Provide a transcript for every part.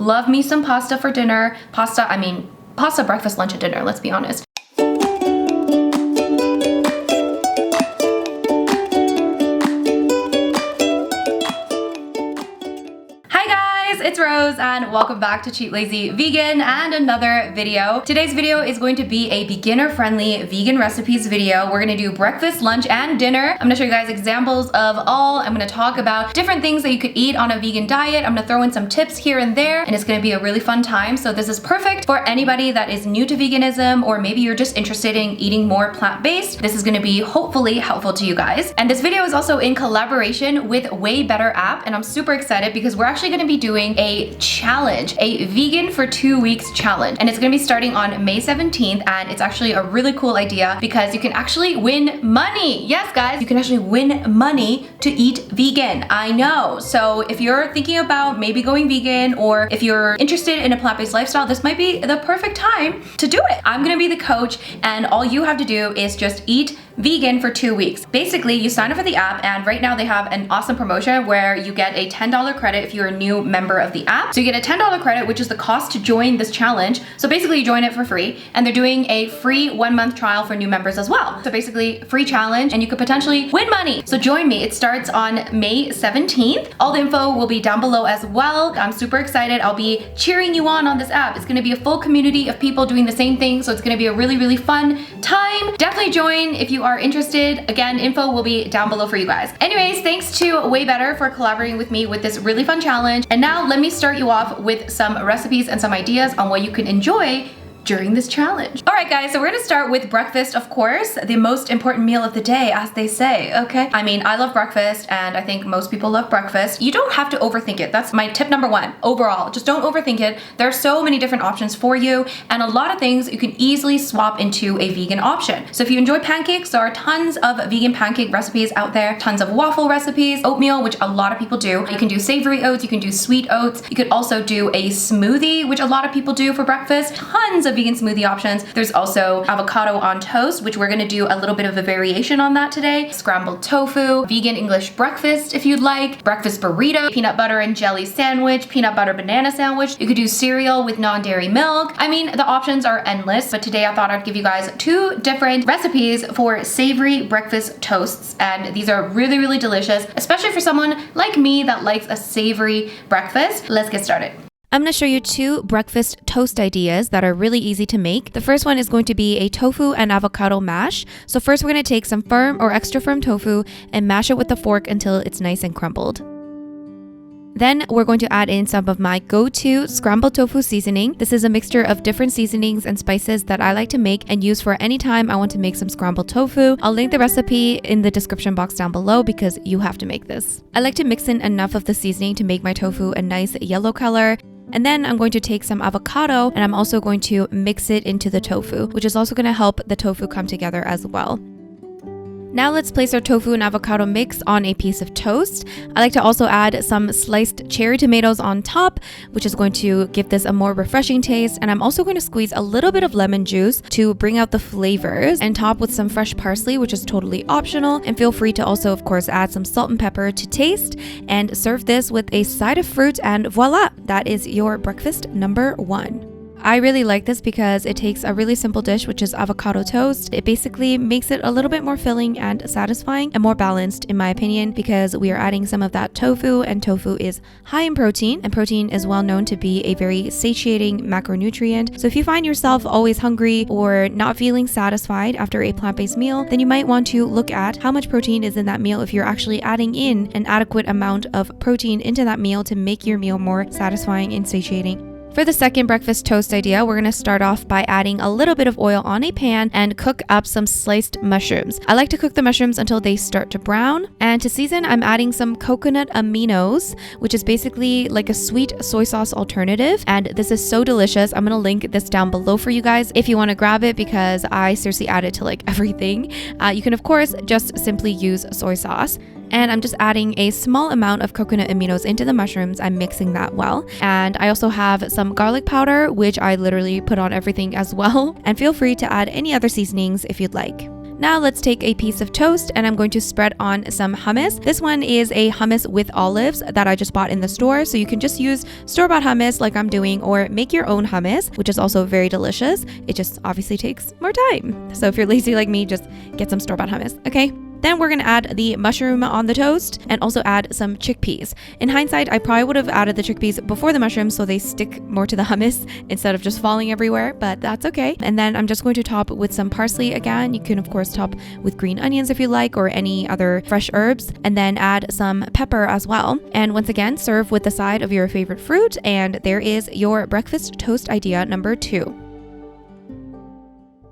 Love me some pasta for dinner. Pasta, breakfast, lunch, and dinner, let's be honest. It's Rose and welcome back to Cheap Lazy Vegan and another video. Today's video is going to be a beginner-friendly vegan recipes video. We're gonna do breakfast, lunch, and dinner. I'm gonna show you guys examples of all. I'm gonna talk about different things that you could eat on a vegan diet. I'm gonna throw in some tips here and there, and it's gonna be a really fun time. So this is perfect for anybody that is new to veganism, or maybe you're just interested in eating more plant-based. This is gonna be hopefully helpful to you guys. And this video is also in collaboration with Waybetter app, and I'm super excited because we're actually gonna be doing a challenge, a vegan for 2 weeks challenge. And it's gonna be starting on May 17th, and it's actually a really cool idea because you can actually win money. Yes, guys, you can actually win money to eat vegan. I know. So if you're thinking about maybe going vegan, or if you're interested in a plant-based lifestyle, this might be the perfect time to do it. I'm gonna be the coach, and all you have to do is just eat vegan for 2 weeks. Basically, you sign up for the app, and right now they have an awesome promotion where you get a $10 credit if you're a new member of the app. So you get a $10 credit, which is the cost to join this challenge. So basically you join it for free, and they're doing a free 1-month trial for new members as well. So basically free challenge, and you could potentially win money. So join me. It starts on May 17th. All the info will be down below as well. I'm super excited. I'll be cheering you on this app. It's gonna be a full community of people doing the same thing. So it's gonna be a really, really fun time. Definitely join if you are interested. Again, info will be down below for you guys. Anyways, thanks to Waybetter for collaborating with me with this really fun challenge. And now let me start you off with some recipes and some ideas on what you can enjoy during this challenge. All right, guys, so we're gonna start with breakfast, of course, the most important meal of the day, as they say, okay? I mean, I love breakfast, and I think most people love breakfast. You don't have to overthink it. That's my tip number 1. Overall, just don't overthink it. There are so many different options for you, and a lot of things you can easily swap into a vegan option. So if you enjoy pancakes, there are tons of vegan pancake recipes out there, tons of waffle recipes, oatmeal, which a lot of people do. You can do savory oats, you can do sweet oats. You could also do a smoothie, which a lot of people do for breakfast. Tons of vegan smoothie options. There's also avocado on toast, which we're gonna do a little bit of a variation on that today. Scrambled tofu, vegan English breakfast if you'd like, breakfast burrito, peanut butter and jelly sandwich, peanut butter banana sandwich. You could do cereal with non-dairy milk. I mean, the options are endless, but today I thought I'd give you guys 2 different recipes for savory breakfast toasts, and these are really, really delicious, especially for someone like me that likes a savory breakfast. Let's get started. I'm going to show you 2 breakfast toast ideas that are really easy to make. The first one is going to be a tofu and avocado mash. So first we're going to take some firm or extra firm tofu and mash it with a fork until it's nice and crumbled. Then we're going to add in some of my go-to scrambled tofu seasoning. This is a mixture of different seasonings and spices that I like to make and use for any time I want to make some scrambled tofu. I'll link the recipe in the description box down below because you have to make this. I like to mix in enough of the seasoning to make my tofu a nice yellow color. And then I'm going to take some avocado, and I'm also going to mix it into the tofu, which is also going to help the tofu come together as well. Now let's place our tofu and avocado mix on a piece of toast. I like to also add some sliced cherry tomatoes on top, which is going to give this a more refreshing taste. And I'm also going to squeeze a little bit of lemon juice to bring out the flavors, and top with some fresh parsley, which is totally optional. And feel free to also, of course, add some salt and pepper to taste, and serve this with a side of fruit, and voila, that is your breakfast number 1. I really like this because it takes a really simple dish, which is avocado toast. It basically makes it a little bit more filling and satisfying and more balanced, in my opinion, because we are adding some of that tofu, and tofu is high in protein, and protein is well known to be a very satiating macronutrient. So if you find yourself always hungry or not feeling satisfied after a plant-based meal, then you might want to look at how much protein is in that meal if you're actually adding in an adequate amount of protein into that meal to make your meal more satisfying and satiating. For the second breakfast toast idea, we're going to start off by adding a little bit of oil on a pan and cook up some sliced mushrooms. I like to cook the mushrooms until they start to brown. And to season, I'm adding some coconut aminos, which is basically like a sweet soy sauce alternative. And this is so delicious. I'm going to link this down below for you guys if you want to grab it, because I seriously add it to like everything. You can, of course, just simply use soy sauce. And I'm just adding a small amount of coconut aminos into the mushrooms. I'm mixing that well. And I also have some garlic powder, which I literally put on everything as well. And feel free to add any other seasonings if you'd like. Now let's take a piece of toast and I'm going to spread on some hummus. This one is a hummus with olives that I just bought in the store. So you can just use store-bought hummus like I'm doing, or make your own hummus, which is also very delicious. It just obviously takes more time. So if you're lazy like me, just get some store-bought hummus, okay? Then we're gonna add the mushroom on the toast and also add some chickpeas. In hindsight, I probably would have added the chickpeas before the mushrooms so they stick more to the hummus instead of just falling everywhere, but that's okay. And then I'm just going to top with some parsley again. You can of course top with green onions if you like, or any other fresh herbs, and then add some pepper as well. And once again, serve with the side of your favorite fruit, and there is your breakfast toast idea number 2.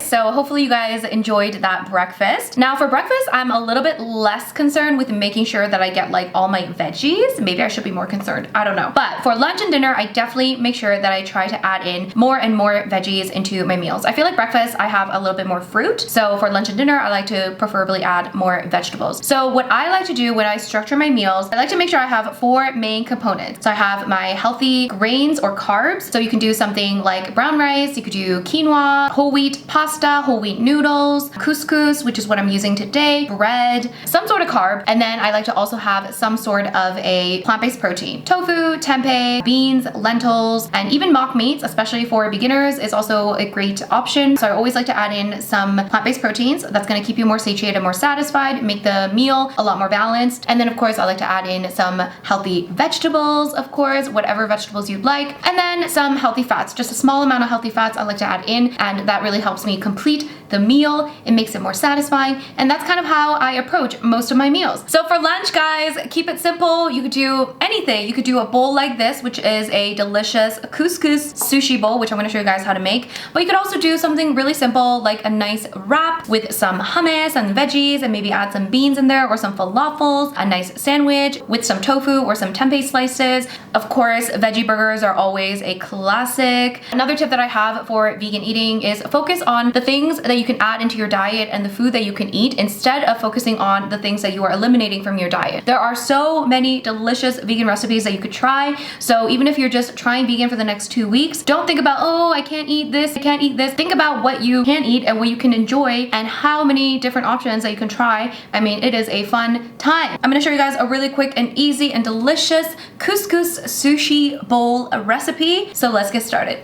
So hopefully you guys enjoyed that breakfast. Now for breakfast, I'm a little bit less concerned with making sure that I get like all my veggies. Maybe I should be more concerned, I don't know. But for lunch and dinner, I definitely make sure that I try to add in more and more veggies into my meals. I feel like breakfast, I have a little bit more fruit. So for lunch and dinner, I like to preferably add more vegetables. So what I like to do when I structure my meals, I like to make sure I have 4 main components. So I have my healthy grains or carbs. So you can do something like brown rice, you could do quinoa, whole wheat pasta, whole wheat noodles, couscous, which is what I'm using today, bread, some sort of carb. And then I like to also have some sort of a plant-based protein. Tofu, tempeh, beans, lentils, and even mock meats, especially for beginners, is also a great option. So I always like to add in some plant-based proteins. That's gonna keep you more satiated, more satisfied, make the meal a lot more balanced. And then of course, I like to add in some healthy vegetables, of course, whatever vegetables you'd like. And then some healthy fats, just a small amount of healthy fats I like to add in, and that really helps me complete the meal. It makes it more satisfying, and that's kind of how I approach most of my meals. So for lunch, guys, keep it simple. You could do anything. You could do a bowl like this, which is a delicious couscous sushi bowl, which I'm gonna show you guys how to make. But you could also do something really simple, like a nice wrap with some hummus and veggies, and maybe add some beans in there or some falafels, a nice sandwich with some tofu or some tempeh slices. Of course, veggie burgers are always a classic. Another tip that I have for vegan eating is focus on the things that you can add into your diet and the food that you can eat, instead of focusing on the things that you are eliminating from your diet. There are so many delicious vegan recipes that you could try. So even if you're just trying vegan for the next 2 weeks, don't think about, oh, I can't eat this, I can't eat this. Think about what you can eat and what you can enjoy and how many different options that you can try. I mean, it is a fun time. I'm gonna show you guys a really quick and easy and delicious couscous sushi bowl recipe. So let's get started.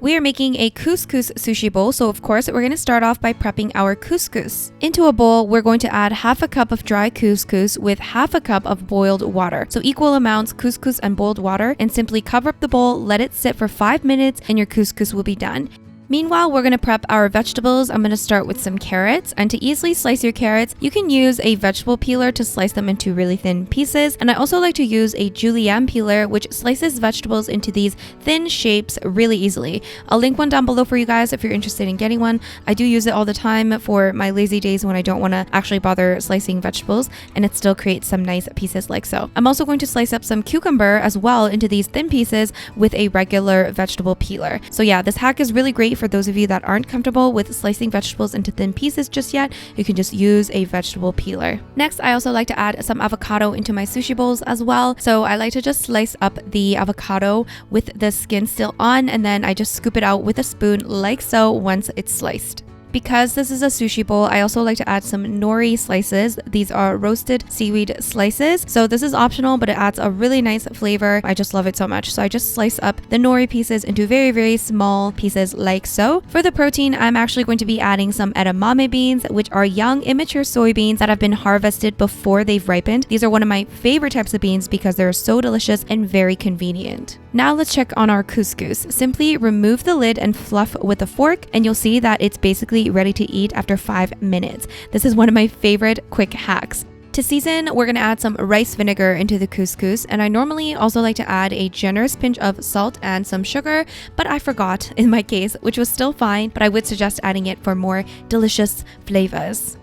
We are making a couscous sushi bowl, so of course we're going to start off by prepping our couscous. Into a bowl, we're going to add half a cup of dry couscous with half a cup of boiled water. So equal amounts couscous and boiled water, and simply cover up the bowl, let it sit for 5 minutes, and your couscous will be done. Meanwhile, we're going to prep our vegetables. I'm going to start with some carrots, and to easily slice your carrots, you can use a vegetable peeler to slice them into really thin pieces. And I also like to use a julienne peeler, which slices vegetables into these thin shapes really easily. I'll link one down below for you guys if you're interested in getting one. I do use it all the time for my lazy days when I don't want to actually bother slicing vegetables, and it still creates some nice pieces like so. I'm also going to slice up some cucumber as well into these thin pieces with a regular vegetable peeler. So yeah, this hack is really great for those of you that aren't comfortable with slicing vegetables into thin pieces just yet. You can just use a vegetable peeler. Next, I also like to add some avocado into my sushi bowls as well. So I like to just slice up the avocado with the skin still on, and then I just scoop it out with a spoon like so once it's sliced. Because this is a sushi bowl, I also like to add some nori slices. These are roasted seaweed slices. So this is optional, but it adds a really nice flavor. I just love it so much. So I just slice up the nori pieces into very, very small pieces like so. For the protein, I'm actually going to be adding some edamame beans, which are young, immature soybeans that have been harvested before they've ripened. These are one of my favorite types of beans because they're so delicious and very convenient. Now let's check on our couscous. Simply remove the lid and fluff with a fork, and you'll see that it's basically ready to eat after 5 minutes. This is one of my favorite quick hacks. To season, we're going to add some rice vinegar into the couscous, and I normally also like to add a generous pinch of salt and some sugar, but I forgot in my case, which was still fine, but I would suggest adding it for more delicious flavors.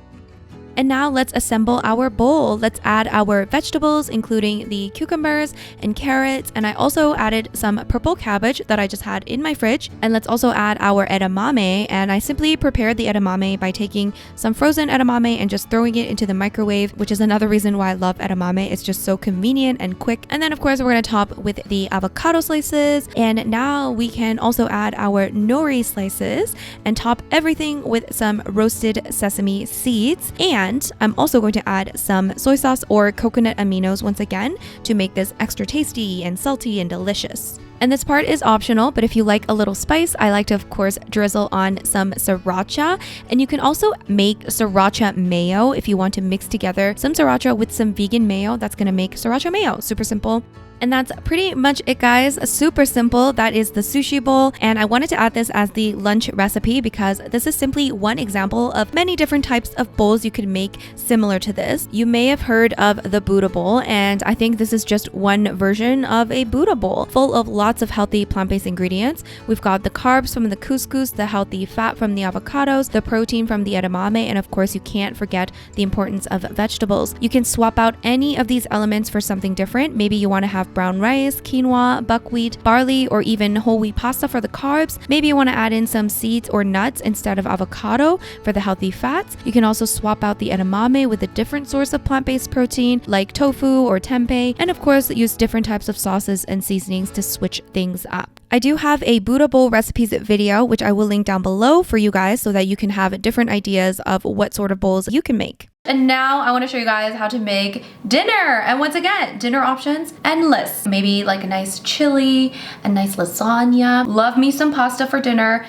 And now let's assemble our bowl. Let's add our vegetables, including the cucumbers and carrots. And I also added some purple cabbage that I just had in my fridge. And let's also add our edamame. And I simply prepared the edamame by taking some frozen edamame and just throwing it into the microwave, which is another reason why I love edamame. It's just so convenient and quick. And then of course we're going to top with the avocado slices. And now we can also add our nori slices and top everything with some roasted sesame seeds. And I'm also going to add some soy sauce or coconut aminos once again to make this extra tasty and salty and delicious. And this part is optional, but if you like a little spice, I like to, of course, drizzle on some sriracha. And you can also make sriracha mayo if you want to mix together some sriracha with some vegan mayo. That's going to make sriracha mayo. Super simple. And that's pretty much it, guys. Super simple. That is the sushi bowl. And I wanted to add this as the lunch recipe because this is simply one example of many different types of bowls you could make similar to this. You may have heard of the Buddha bowl, and I think this is just one version of a Buddha bowl full of lots of healthy plant-based ingredients. We've got the carbs from the couscous, the healthy fat from the avocados, the protein from the edamame, and of course you can't forget the importance of vegetables. You can swap out any of these elements for something different. Maybe you want to have brown rice, quinoa, buckwheat, barley, or even whole wheat pasta for the carbs. Maybe you want to add in some seeds or nuts instead of avocado for the healthy fats. You can also swap out the edamame with a different source of plant-based protein like tofu or tempeh, and of course use different types of sauces and seasonings to switch things up. I do have a Buddha bowl recipes video, which I will link down below for you guys so that you can have different ideas of what sort of bowls you can make. And now I want to show you guys how to make dinner. And once again, dinner options endless. Maybe like a nice chili, a nice lasagna. Love me some pasta for dinner.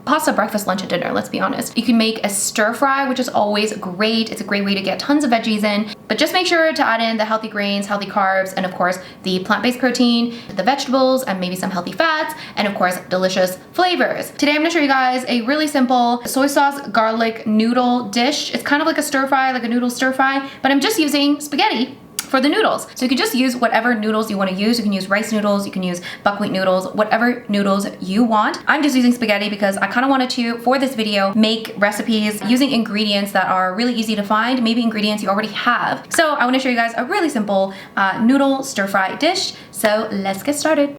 Pasta, breakfast, lunch, and dinner, let's be honest. You can make a stir fry, which is always great. It's a great way to get tons of veggies in, but just make sure to add in the healthy grains, healthy carbs, and of course, the plant-based protein, the vegetables, and maybe some healthy fats, and of course, delicious flavors. Today, I'm gonna show you guys a really simple soy sauce garlic noodle dish. It's kind of like a stir fry, like a noodle stir fry, but I'm just using spaghetti for the noodles. So you can just use whatever noodles you want to use. You can use rice noodles, you can use buckwheat noodles, whatever noodles you want. I'm just using spaghetti because I kind of wanted to, for this video, make recipes using ingredients that are really easy to find, maybe ingredients you already have. So I want to show you guys a really simple noodle stir fry dish. So let's get started.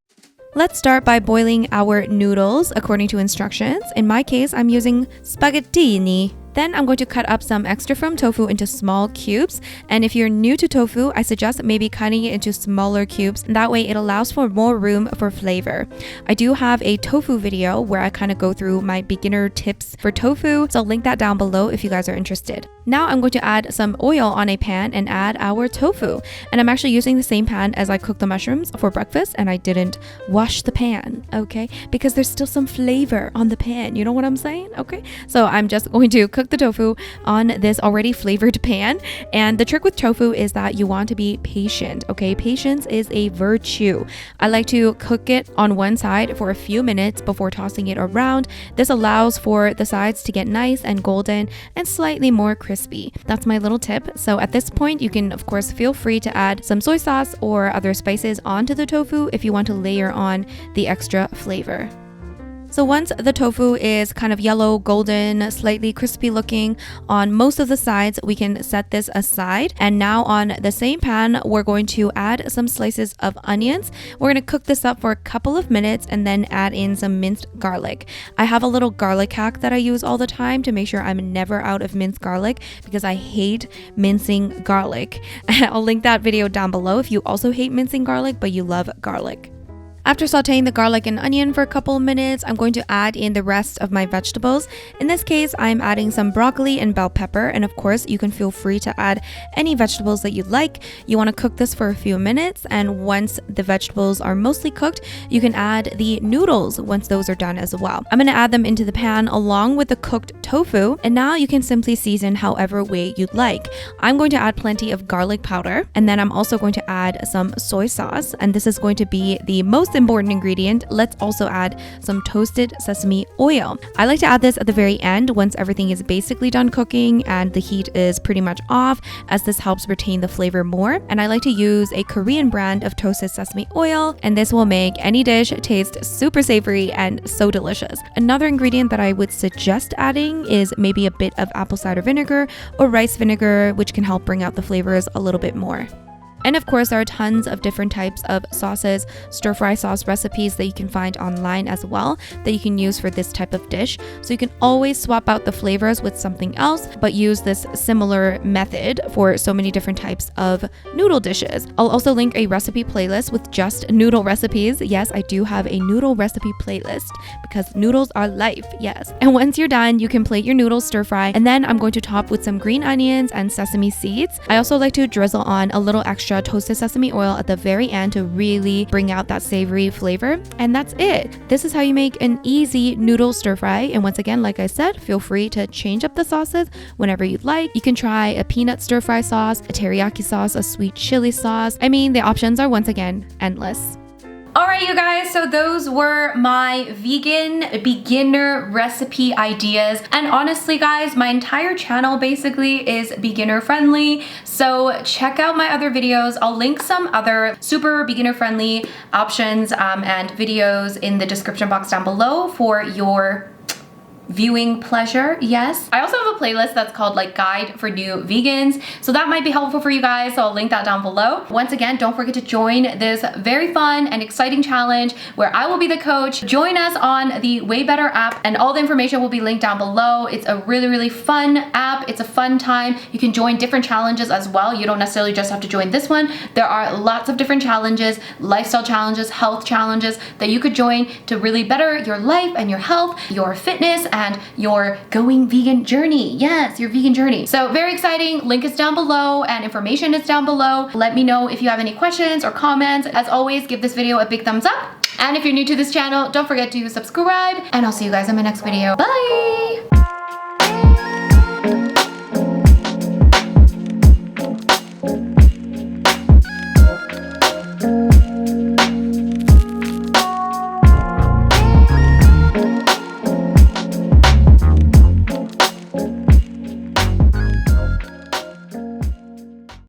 Let's start by boiling our noodles according to instructions. In my case, I'm using spaghettini. Then I'm going to cut up some extra firm tofu into small cubes. And if you're new to tofu, I suggest maybe cutting it into smaller cubes. That way it allows for more room for flavor. I do have a tofu video where I kind of go through my beginner tips for tofu. So I'll link that down below if you guys are interested. Now I'm going to add some oil on a pan and add our tofu. And I'm actually using the same pan as I cooked the mushrooms for breakfast, and I didn't wash the pan, okay? Because there's still some flavor on the pan. You know what I'm saying? Okay. So I'm just going to cook the tofu on this already flavored pan. And the trick with tofu is that you want to be patient, okay? Patience is a virtue. I like to cook it on one side for a few minutes before tossing it around. This allows for the sides to get nice and golden and slightly more crispy. That's my little tip. So at this point, you can of course feel free to add some soy sauce or other spices onto the tofu if you want to layer on the extra flavor. So once the tofu is kind of yellow, golden, slightly crispy looking on most of the sides, we can set this aside. And now on the same pan, we're going to add some slices of onions. We're going to cook this up for a couple of minutes and then add in some minced garlic. I have a little garlic hack that I use all the time to make sure I'm never out of minced garlic because I hate mincing garlic. I'll link that video down below if you also hate mincing garlic, but you love garlic. After sauteing the garlic and onion for a couple of minutes, I'm going to add in the rest of my vegetables. In this case, I'm adding some broccoli and bell pepper, and of course, you can feel free to add any vegetables that you'd like. You want to cook this for a few minutes, and once the vegetables are mostly cooked, you can add the noodles once those are done as well. I'm going to add them into the pan along with the cooked tofu, and now you can simply season however way you'd like. I'm going to add plenty of garlic powder, and then I'm also going to add some soy sauce, and this is going to be the most most important ingredient, let's also add some toasted sesame oil. I like to add this at the very end once everything is basically done cooking and the heat is pretty much off, as this helps retain the flavor more. And I like to use a Korean brand of toasted sesame oil, and this will make any dish taste super savory and so delicious. Another ingredient that I would suggest adding is maybe a bit of apple cider vinegar or rice vinegar, which can help bring out the flavors a little bit more. And of course, there are tons of different types of sauces, stir-fry sauce recipes that you can find online as well that you can use for this type of dish. So you can always swap out the flavors with something else, but use this similar method for so many different types of noodle dishes. I'll also link a recipe playlist with just noodle recipes. Yes, I do have a noodle recipe playlist because noodles are life, yes. And once you're done, you can plate your noodles stir-fry, and then I'm going to top with some green onions and sesame seeds. I also like to drizzle on a little extra toasted sesame oil at the very end to really bring out that savory flavor. And that's it. This is how you make an easy noodle stir fry. And once again, like I said, feel free to change up the sauces whenever you'd like. You can try a peanut stir fry sauce, a teriyaki sauce, a sweet chili sauce. I mean, the options are once again endless. Alright you guys, so those were my vegan beginner recipe ideas, and honestly guys, my entire channel basically is beginner friendly, so check out my other videos. I'll link some other super beginner friendly options and videos in the description box down below for your viewing pleasure. Yes, I also have a playlist that's called like Guide for New Vegans, so that might be helpful for you guys, so I'll link that down below. Once again, don't forget to join this very fun and exciting challenge where I will be the coach. Join us on the Waybetter app, and all the information will be linked down below. It's a really fun app. It's a fun time. You can join different challenges as well. You don't necessarily just have to join this one. There are lots of different challenges, lifestyle challenges, health challenges that you could join to really better your life and your health, your fitness, and your going vegan journey. Yes, your vegan journey. So very exciting. Link is down below and information is down below. Let me know if you have any questions or comments. As always, give this video a big thumbs up. And if you're new to this channel, don't forget to subscribe, and I'll see you guys in my next video. Bye!